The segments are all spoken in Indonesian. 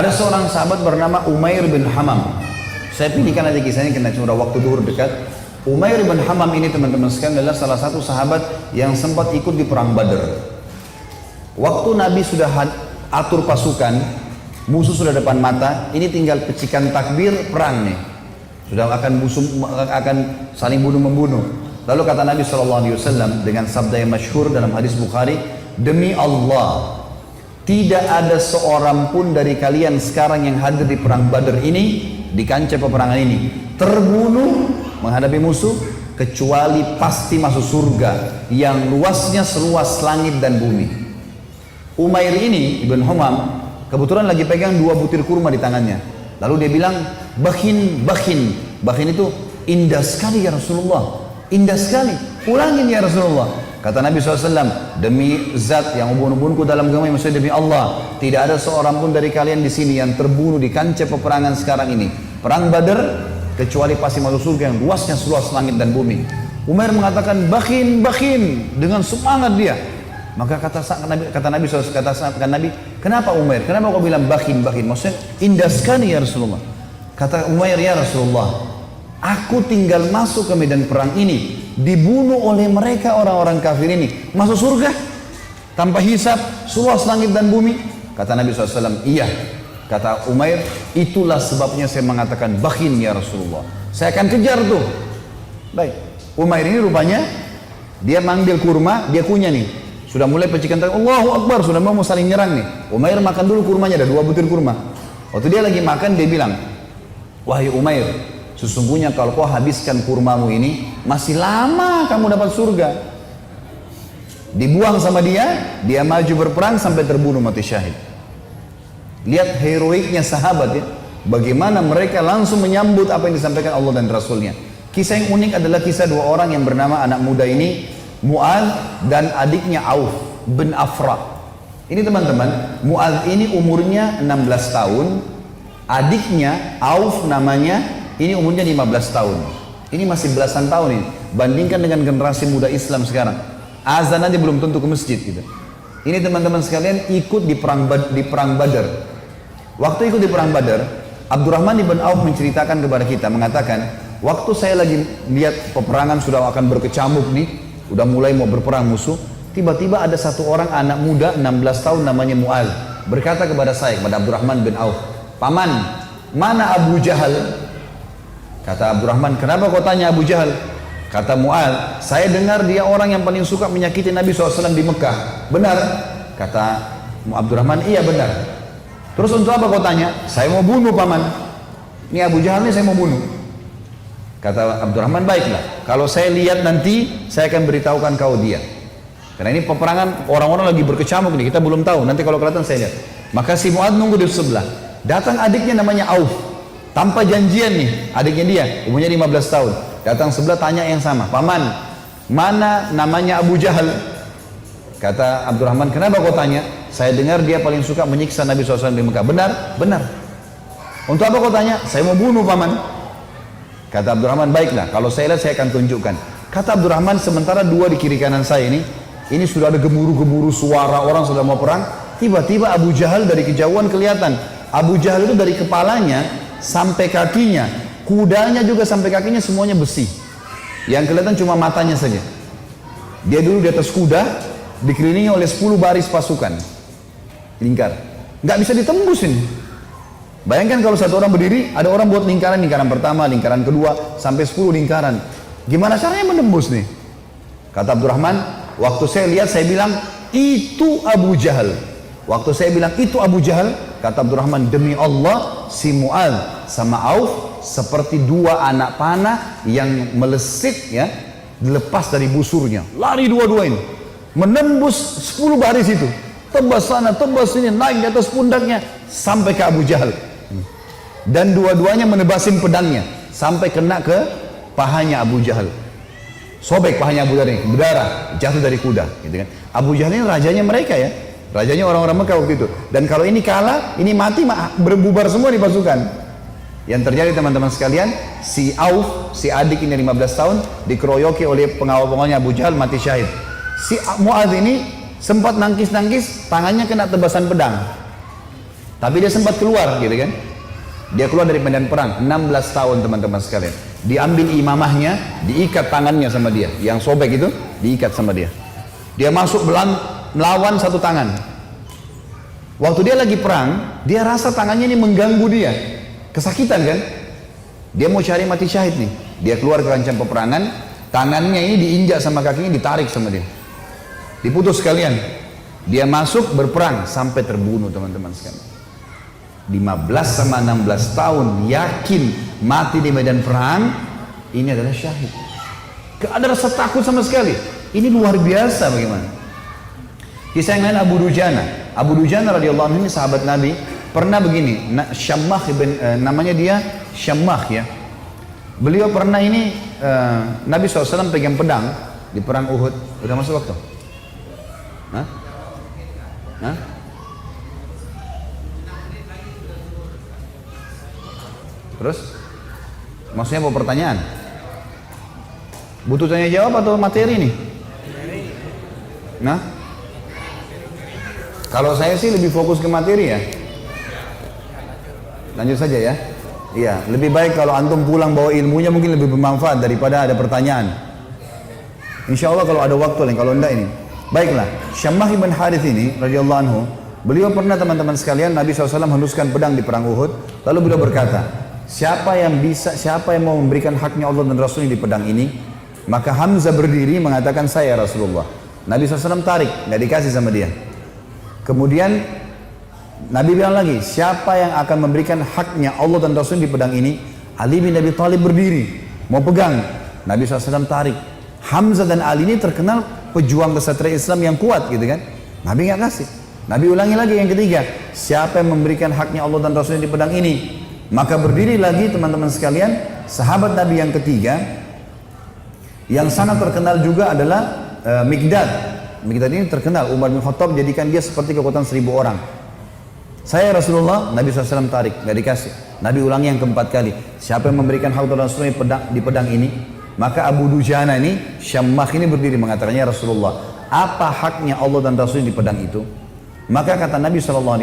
Ada seorang sahabat bernama Umair bin Hamam. Saya pilihkan aja kisahnya karena cuma waktu duhur dekat. Umair bin Hamam ini teman-teman sekalian adalah salah satu sahabat yang sempat ikut di perang Badar. Waktu Nabi sudah atur pasukan, musuh sudah depan mata, ini tinggal pecikan takbir perang nih. Sudah akan saling bunuh-membunuh. Lalu kata Nabi SAW dengan sabda yang masyhur dalam hadis Bukhari, demi Allah, tidak ada seorang pun dari kalian sekarang yang hadir di perang Badar ini, di kancah peperangan ini, terbunuh menghadapi musuh, kecuali pasti masuk surga yang luasnya seluas langit dan bumi. Umair ini, Ibn Humam, kebetulan lagi pegang 2 butir kurma di tangannya. Lalu dia bilang, bakhin, bakhin. Bakhin itu indah sekali ya Rasulullah. Indah sekali, ulangin ya Rasulullah. Kata Nabi SAW, demi zat yang ubun-ubunku dalam agama, maksudnya demi Allah, tidak ada seorang pun dari kalian di sini yang terbunuh di kancah peperangan sekarang ini, perang Badar, kecuali pasti masuk surga yang luasnya seluas langit dan bumi. Umair mengatakan, bakhin, bakhin, dengan semangat dia. Maka kata Nabi SAW, kata Nabi, kenapa Umair? Kenapa kau bilang bakhin, bakhin? Maksudnya indah sekali ya Rasulullah. Kata Umair, ya Rasulullah, aku tinggal masuk ke medan perang ini, dibunuh oleh mereka orang-orang kafir ini, masuk surga tanpa hisab, seluas langit dan bumi. Kata Nabi SAW, iya. Kata Umair, itulah sebabnya saya mengatakan bakhin ya Rasulullah, saya akan kejar tuh. Baik, Umair ini rupanya dia manggil kurma, dia kunyah nih, sudah mulai pecikan tangan, Allahu Akbar, sudah mau saling nyerang nih. Umair makan dulu kurmanya, ada 2 butir kurma. Waktu dia lagi makan, dia bilang, wahai Umair, sesungguhnya kalau kau habiskan kurmamu ini, masih lama kamu dapat surga. Dibuang sama dia maju berperang sampai terbunuh mati syahid. Lihat heroiknya sahabat ya, bagaimana mereka langsung menyambut apa yang disampaikan Allah dan Rasulnya. Kisah yang unik adalah kisah 2 orang yang bernama anak muda ini, Mu'adz dan adiknya Auf bin Afra. Ini teman-teman, Mu'adz ini umurnya 16 tahun, adiknya Auf namanya, ini umurnya 15 tahun. Ini masih belasan tahun ini. Bandingkan dengan generasi muda Islam sekarang. Azan aja belum tentu ke masjid gitu. Ini teman-teman sekalian ikut di perang Badar. Waktu ikut di perang Badar, Abdurrahman ibn Auf menceritakan kepada kita, mengatakan, waktu saya lagi lihat peperangan sudah akan berkecamuk nih, udah mulai mau berperang musuh, tiba-tiba ada satu orang anak muda 16 tahun namanya Mu'adz berkata kepada saya, kepada Abdurrahman bin Auf, paman, mana Abu Jahal? Kata Abdurrahman, kenapa kau tanya Abu Jahal? Kata Mu'adz, saya dengar dia orang yang paling suka menyakiti Nabi SAW di Mekah. Benar? Kata Abdurrahman, iya benar. Terus untuk apa kau tanya? Saya mau bunuh paman. Ini Abu Jahal ini saya mau bunuh. Kata Abdurrahman, baiklah, kalau saya lihat nanti saya akan beritahukan kau dia. Karena ini peperangan orang-orang lagi berkecamuk nih, kita belum tahu, nanti kalau kelihatan saya lihat. Maka si Mu'adz nunggu di sebelah. Datang adiknya namanya Auf, tanpa janjian nih, adiknya dia, umurnya 15 tahun. Datang sebelah tanya yang sama, paman, mana namanya Abu Jahal? Kata Abdurrahman, kenapa kau tanya? Saya dengar dia paling suka menyiksa Nabi SAW di Mekah. Benar? Benar. Untuk apa kau tanya? Saya mau bunuh paman. Kata Abdurrahman, baiklah, kalau saya lihat saya akan tunjukkan. Kata Abdurrahman, sementara 2 di kiri kanan saya ini sudah ada gemuruh-gemuruh suara orang sudah mau perang. Tiba-tiba Abu Jahal dari kejauhan kelihatan. Abu Jahal itu dari kepalanya sampai kakinya, kudanya juga sampai kakinya semuanya besi. Yang kelihatan cuma matanya saja. Dia dulu di atas kuda, dikelilingi oleh 10 baris pasukan. Lingkar. Nggak bisa ditembus ini. Bayangkan kalau satu orang berdiri, ada orang buat lingkaran pertama, lingkaran kedua, sampai 10 lingkaran. Gimana caranya menembus nih? Kata Abdurrahman, waktu saya lihat saya bilang, itu Abu Jahal. Waktu saya bilang, itu Abu Jahal, kata Abdurrahman, demi Allah, si Mu'adz sama Auf seperti 2 anak panah yang melesit ya, dilepas dari busurnya. Lari dua-duanya, menembus 10 baris itu. Tebas sana, tebas sini, naik di atas pundaknya, sampai ke Abu Jahal. Dan dua-duanya menebasin pedangnya sampai kena ke pahanya Abu Jahal. Sobek pahanya Abu Jahal ini, berdarah, jatuh dari kuda, gitu kan. Abu Jahal ini rajanya mereka ya, rajanya orang-orang Mekah waktu itu. Dan kalau ini kalah, ini mati, berbubar semua di pasukan. Yang terjadi teman-teman sekalian, si Auf, si adik ini 15 tahun, dikeroyoki oleh pengawal-pengawalnya Abu Jahal, mati syahid. Si Mu'adz ini sempat nangkis-nangkis, tangannya kena tebasan pedang. Tapi dia sempat keluar gitu kan. Dia keluar dari medan perang, 16 tahun teman-teman sekalian. Diambil imamahnya, diikat tangannya sama dia. Yang sobek itu, diikat sama dia. Dia masuk melawan satu tangan. Waktu dia lagi perang, dia rasa tangannya ini mengganggu dia. Kesakitan kan? Dia mau cari mati syahid nih. Dia keluar ke kancah peperangan, tangannya ini diinjak sama kakinya, ditarik sama dia. Diputus sekalian. Dia masuk berperang sampai terbunuh teman-teman sekalian. 15 sama 16 tahun yakin mati di medan perang, ini adalah syahid. Gak ada rasa takut sama sekali. Ini luar biasa bagaimana. Kisah yang lain Abu Dujana. Abu Dujana radhiyallahu anhu ini sahabat Nabi, pernah begini, Syammah namanya dia Syammah ya. Beliau pernah ini Nabi SAW pegang pedang di perang Uhud. Udah masuk waktu? Hah? Hah? Terus? Maksudnya mau pertanyaan? Butuh tanya jawab atau materi nih? Nah? Kalau saya sih lebih fokus ke materi ya. Lanjut saja ya. Iya, lebih baik kalau antum pulang bawa ilmunya mungkin lebih bermanfaat daripada ada pertanyaan. Insya Allah kalau ada waktu lain, kalau enggak ini. Baiklah, Syammah ibn Harith ini radhiyallahu anhu, beliau pernah teman-teman sekalian, Nabi SAW henuskan pedang di perang Uhud, lalu beliau berkata, siapa yang mau memberikan haknya Allah dan Rasulnya di pedang ini? Maka Hamzah berdiri mengatakan, saya Rasulullah. Nabi SAW tarik, nggak dikasih sama dia. Kemudian Nabi bilang lagi, siapa yang akan memberikan haknya Allah dan Rasulnya di pedang ini? Ali bin Abi Thalib berdiri, mau pegang. Nabi SAW tarik. Hamzah dan Ali ini terkenal pejuang kesatria Islam yang kuat gitu kan. Nabi nggak kasih. Nabi ulangi lagi yang ketiga, siapa yang memberikan haknya Allah dan Rasulnya di pedang ini? Maka berdiri lagi teman-teman sekalian, sahabat Nabi yang ketiga, yang sangat terkenal juga adalah Mikdad. Mikdad ini terkenal, Umar bin Khattab jadikan dia seperti kekuatan 1000 orang. Saya Rasulullah, Nabi SAW tarik, nggak dikasih. Nabi ulangi yang keempat kali, siapa yang memberikan hak Allah dan Rasulnya di pedang ini? Maka Abu Dujana ini, Syammah ini berdiri mengatakannya, Rasulullah, apa haknya Allah dan Rasulnya di pedang itu? Maka kata Nabi SAW,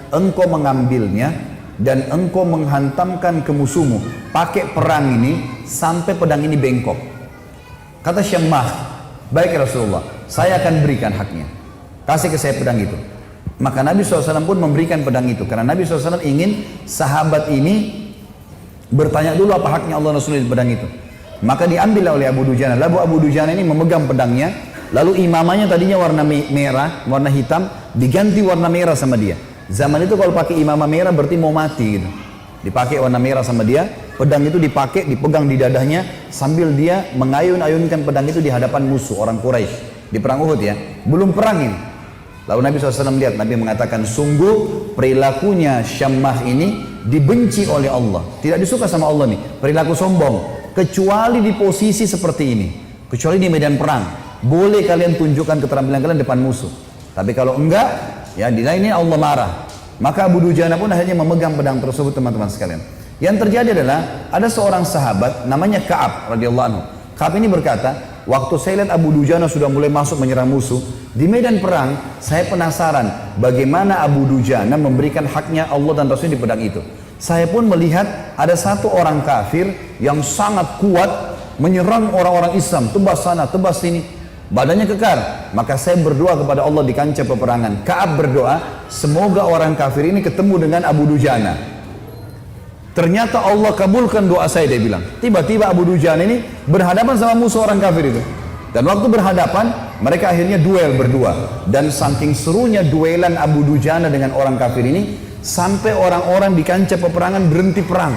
engkau mengambilnya dan engkau menghantamkan ke musuhmu pakai perang ini sampai pedang ini bengkok. Kata Syammah, baik Rasulullah, saya akan berikan haknya, kasih ke saya pedang itu. Maka Nabi SAW pun memberikan pedang itu, karena Nabi SAW ingin sahabat ini bertanya dulu apa haknya Allah Rasulullah di pedang itu. Maka diambil oleh Abu Dujana. Lalu Abu Dujana ini memegang pedangnya, lalu imamahnya tadinya warna merah, warna hitam, diganti warna merah sama dia. Zaman itu kalau pakai imamah merah berarti mau mati gitu. Dipakai warna merah sama dia, pedang itu dipakai, dipegang di dadanya sambil dia mengayun-ayunkan pedang itu di hadapan musuh orang Quraisy di perang Uhud ya. Belum perang ini. Lalu Nabi SAW lihat, Nabi mengatakan, sungguh perilakunya Syammah ini dibenci oleh Allah. Tidak disuka sama Allah nih, perilaku sombong. Kecuali di posisi seperti ini, kecuali di medan perang, boleh kalian tunjukkan keterampilan kalian depan musuh. Tapi kalau enggak, ya di lain ini Allah marah. Maka Abu Dujana pun akhirnya memegang pedang tersebut teman-teman sekalian. Yang terjadi adalah ada seorang sahabat namanya Ka'ab radhiyallahu anhu. Ka'ab ini berkata, waktu saya lihat Abu Dujana sudah mulai masuk menyerang musuh di medan perang, saya penasaran bagaimana Abu Dujana memberikan haknya Allah dan Rasulnya di pedang itu. Saya pun melihat ada satu orang kafir yang sangat kuat menyerang orang-orang Islam, tebas sana, tebas sini, badannya kekar. Maka saya berdoa kepada Allah di kancah peperangan. Ka'ab berdoa, semoga orang kafir ini ketemu dengan Abu Dujana. Ternyata Allah kabulkan doa saya, dia bilang. Tiba-tiba Abu Dujana ini berhadapan sama musuh orang kafir itu. Dan waktu berhadapan, mereka akhirnya duel berdua. Dan saking serunya duelan Abu Dujana dengan orang kafir ini, sampai orang-orang di kancah peperangan berhenti perang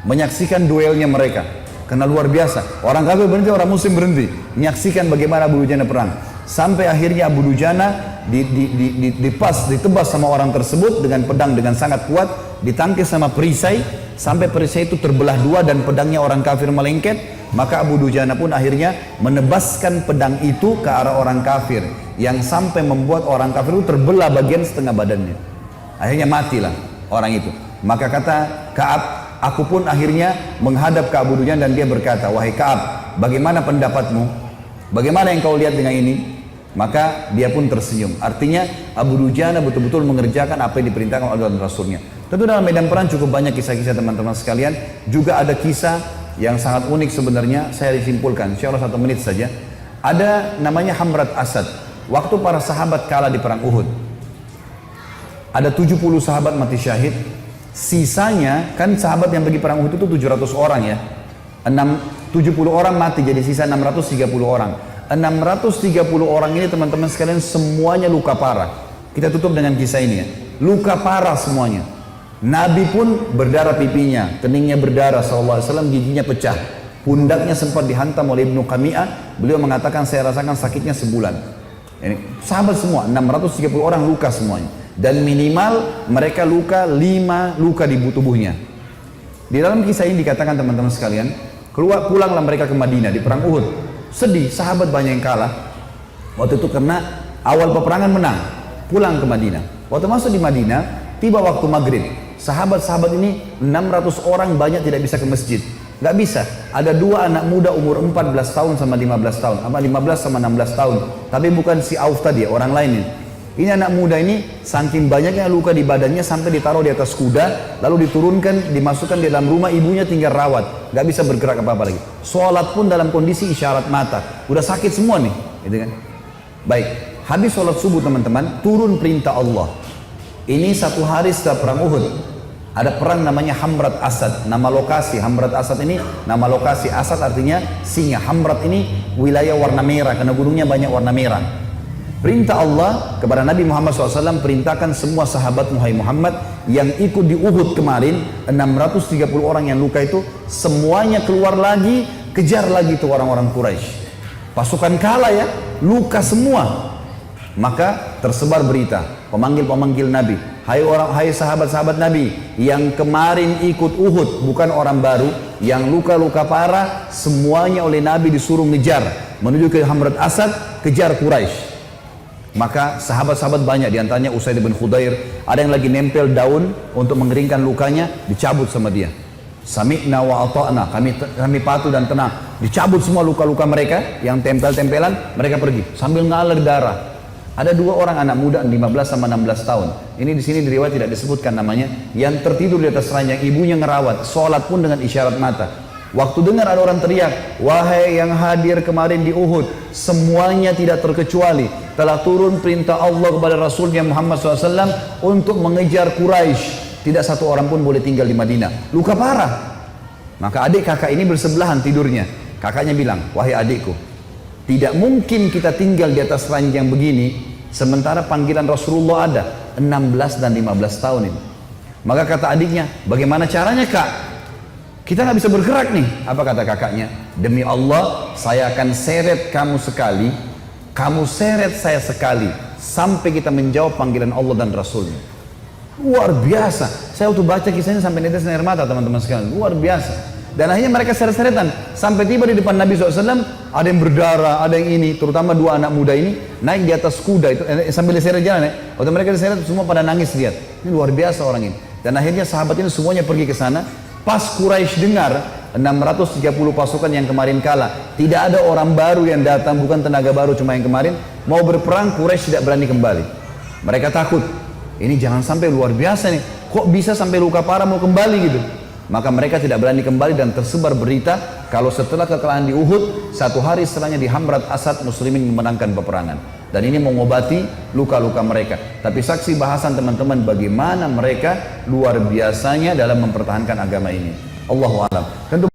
menyaksikan duelnya mereka, karena luar biasa. Orang kafir berhenti, orang muslim berhenti menyaksikan bagaimana Abu Dujana perang. Sampai akhirnya Abu Dujana ditebas sama orang tersebut dengan pedang dengan sangat kuat, ditangkis sama perisai sampai perisai itu terbelah dua dan pedangnya orang kafir melengket. Maka Abu Dujana pun akhirnya menebaskan pedang itu ke arah orang kafir, yang sampai membuat orang kafir itu terbelah bagian setengah badannya. Akhirnya matilah orang itu. Maka kata Ka'ab, aku pun akhirnya menghadap ke Abu Dujana dan dia berkata, wahai Ka'ab, bagaimana pendapatmu? Bagaimana yang kau lihat dengan ini? Maka dia pun tersenyum. Artinya Abu Dujana betul-betul mengerjakan apa yang diperintahkan oleh Allah dan Rasulnya. Tentu dalam medan perang cukup banyak kisah-kisah teman-teman sekalian. Juga ada kisah yang sangat unik sebenarnya, saya disimpulkan, insya Allah 1 menit saja. Ada namanya Hamrat Asad. Waktu para sahabat kalah di perang Uhud, ada 70 sahabat mati syahid. Sisanya, kan sahabat yang pergi perang Uhud itu 700 orang ya. 70 orang mati, jadi sisa 630 orang. 630 orang ini teman-teman sekalian semuanya luka parah. Kita tutup dengan kisah ini ya. Luka parah semuanya. Nabi pun berdarah pipinya, keningnya berdarah SAW, giginya pecah. Pundaknya sempat dihantam oleh Ibnu Qami'ah. Beliau mengatakan saya rasakan sakitnya sebulan. Ini sahabat semua, 630 orang luka semuanya. Dan minimal mereka luka 5 luka di tubuhnya. Di dalam kisah ini dikatakan teman-teman sekalian, pulanglah mereka ke Madinah di perang Uhud. Sedih, sahabat banyak yang kalah. Waktu itu karena awal peperangan menang, pulang ke Madinah. Waktu masuk di Madinah, tiba waktu maghrib. Sahabat-sahabat ini 600 orang banyak tidak bisa ke masjid. Nggak bisa. Ada 2 anak muda umur 14 tahun sama 15 tahun. Apa 15 sama 16 tahun. Tapi bukan si Auf tadi, orang lain ini. Ini anak muda ini saking banyaknya luka di badannya sampai ditaruh di atas kuda, lalu diturunkan, dimasukkan di dalam rumah, ibunya tinggal rawat, nggak bisa bergerak apa-apa lagi. Sholat pun dalam kondisi isyarat mata, udah sakit semua nih, gitu kan? Baik, habis sholat subuh teman-teman, turun perintah Allah. Ini 1 hari setelah perang Uhud, ada perang namanya Hamrat Asad. Nama lokasi Hamrat Asad ini, nama lokasi Asad artinya singa. Hamrat ini wilayah warna merah karena gunungnya banyak warna merah. Perintah Allah kepada Nabi Muhammad SAW, perintahkan semua sahabat Muhammad yang ikut di Uhud kemarin, 630 orang yang luka itu, semuanya keluar lagi, kejar lagi tuh orang-orang Quraisy. Pasukan kalah ya, luka semua. Maka tersebar berita, pemanggil-pemanggil Nabi, hai sahabat-sahabat Nabi yang kemarin ikut Uhud, bukan orang baru, yang luka-luka parah, semuanya oleh Nabi disuruh ngejar menuju ke Hamrat Asad, kejar Quraisy. Maka sahabat-sahabat banyak, diantaranya Usaid bin Khudair, ada yang lagi nempel daun untuk mengeringkan lukanya, dicabut sama dia. Sami'na wa ata'na, kami patuh dan tenang. Dicabut semua luka-luka mereka yang tempel-tempelan, mereka pergi sambil ngalir darah. Ada 2 orang anak muda 15 sama 16 tahun. Ini di sini di riwayat tidak disebutkan namanya, yang tertidur di atas ranjang, ibunya ngerawat, sholat pun dengan isyarat mata. Waktu dengar ada orang teriak, wahai yang hadir kemarin di Uhud, semuanya tidak terkecuali telah turun perintah Allah kepada Rasulnya Muhammad SAW untuk mengejar Quraisy. Tidak satu orang pun boleh tinggal di Madinah. Luka parah. Maka adik kakak ini bersebelahan tidurnya. Kakaknya bilang, wahai adikku, tidak mungkin kita tinggal di atas ranjang begini sementara panggilan Rasulullah ada 16 dan 15 tahun ini. Maka kata adiknya, bagaimana caranya kak? Kita nggak bisa bergerak nih. Apa kata kakaknya? Demi Allah, saya akan seret kamu sekali, kamu seret saya sekali, sampai kita menjawab panggilan Allah dan Rasulnya. Luar biasa. Saya waktu baca kisahnya sampai netes air mata teman-teman sekalian. Luar biasa. Dan akhirnya mereka seret-seretan sampai tiba di depan Nabi SAW. Ada yang berdarah, ada yang ini. Terutama 2 anak muda ini naik di atas kuda itu sambil diseret jalan ya. Waktu mereka diseret semua pada nangis lihat. Ini luar biasa orang ini. Dan akhirnya sahabat ini semuanya pergi ke sana. Pas Quraisy dengar 630 pasukan yang kemarin kalah, tidak ada orang baru yang datang, bukan tenaga baru cuma yang kemarin, mau berperang, Quraisy tidak berani kembali. Mereka takut, ini jangan sampai luar biasa nih, kok bisa sampai luka parah mau kembali gitu. Maka mereka tidak berani kembali dan tersebar berita kalau setelah kekalahan di Uhud, 1 hari setelahnya di Hamrat Asad muslimin memenangkan peperangan. Dan ini mengobati luka-luka mereka. Tapi saksi bahasan teman-teman bagaimana mereka luar biasanya dalam mempertahankan agama ini. Allahu a'lam. Tentu